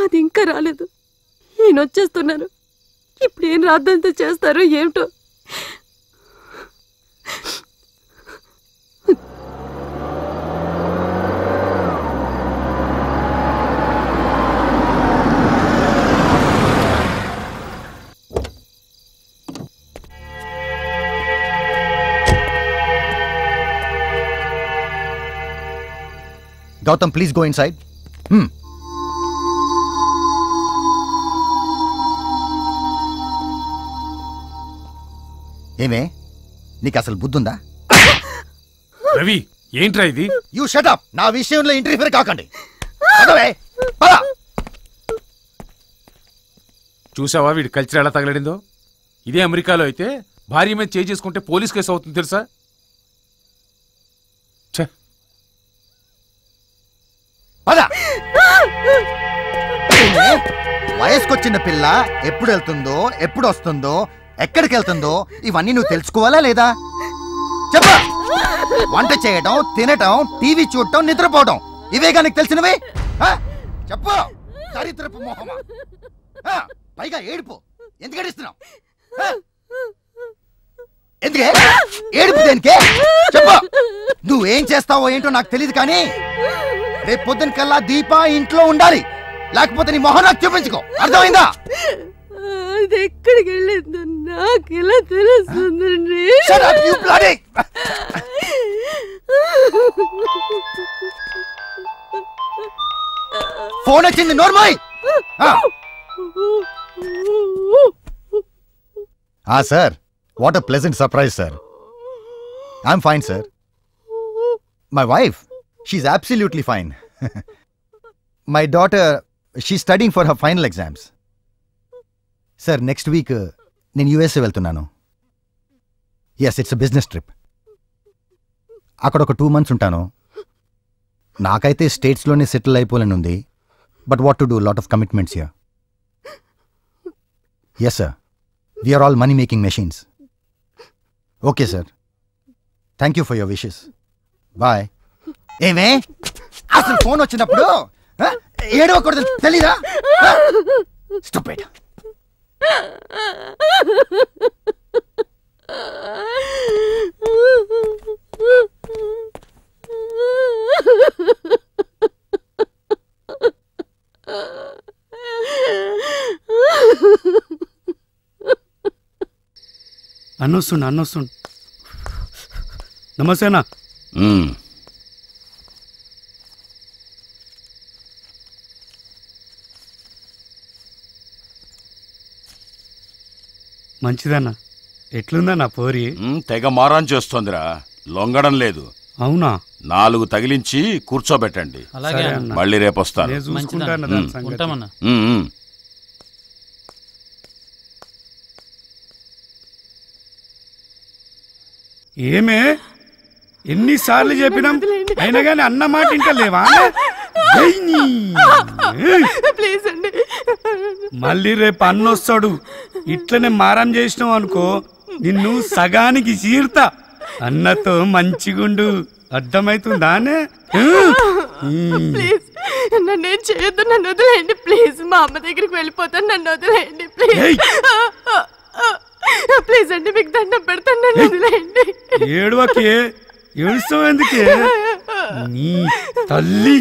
అది ఇంకా రాలేదు. ఈయన వచ్చేస్తున్నారు. ఇప్పుడు ఏం రాద్దంతా చేస్తారో ఏమిటో. Gautam, please go inside. ఏమే నీకు అసలు బుద్ధుందా? రవి ఏంట్రా ఇది? You shut up. నా విషయంలో ఇంటర్ఫియర్ కాకండి. చూసావా వీడి కల్చర్ ఎలా తగలడిందో? ఇదే అమెరికాలో అయితే భార్య మీద చేయి చేసుకుంటే పోలీస్ కేసు అవుతుంది తెలుసా? వయసుకొచ్చిన పిల్ల ఎప్పుడు వెళ్తుందో, ఎప్పుడు వస్తుందో, ఎక్కడికి వెళ్తుందో ఇవన్నీ నువ్వు తెలుసుకోవాలా లేదా? చెప్ప. వంట చేయడం, తినటం, టీవీ చూడటం, నిద్రపోవడం ఇవేగా నీకు తెలిసినవి? చెప్పు. దరిద్రపు మొహమా. పైగా ఏడుపు. ఎందుకు ఏడుస్తున్నావు? ఎందుకే ఏడుపు? దేనికే? చెప్పు. నువ్వేం చేస్తావో ఏంటో నాకు తెలియదు, కానీ రేపు పొద్దున కల్లా దీప ఇంట్లో ఉండాలి. లేకపోతే నీ మొహం నాకు చూపించుకో. అర్థమైందా? అది ఎక్కడికి వెళ్ళిందో నాకు ఎలా తెలుస్తుందండి? ఫోన్ వచ్చింది. నోర్మోయ్. Sir, what a pleasant surprise, sir. I'm fine, sir. My wife, she's absolutely fine. My daughter, she's studying for her final exams. Sir, next week నేను USA వెళ్తున్నాను. Yes, it's a business trip. అక్కడ ఒక 2 months ఉంటాను. నాకైతే స్టేట్స్లోనే settle అయిపోలేని ఉంది. But what to do, lot of commitments here. Yes, sir. We are all money-making machines. Okay, sir. Thank you for your wishes. Bye. ఏమే అసలు phone వచ్చినప్పుడు ఏడవకూడదు తెలీదా? Stupid. అన్నొస్తుండు. నమస్తేనా? మంచిదన్నా. ఎట్లుందా నా పోరి? తెగ మారాన్ చేస్తోందిరా, లొంగడం లేదు. అవునా? 4 తగిలించి కూర్చోబెట్టండి. మళ్ళీ రేపు వస్తాను. ఏమే ఎన్నిసార్లు చెప్పినాం, అయినా కానీ అన్న మాట ఇంటలేవా? మళ్ళీ రేపు అన్నొస్తాడు. ఇట్లనే మారం చేసినావు అనుకో, నిన్ను సగానికి చీర్తా. అన్నతో మంచిగుండు, అర్థమైతుందానే? నన్నేం చేయొద్దు, నన్ను వదిలేయండి ప్లీజ్. మా అమ్మ దగ్గరికి వెళ్ళిపోతాను, నన్ను వదిలేయండి ప్లీజ్. ప్లీజ్ అండి, మీకు దండం పెడతాను, నన్ను వదిలేయండి. ఏడువకే, ఏడుస్తావు ఎందుకే? నీ తల్లి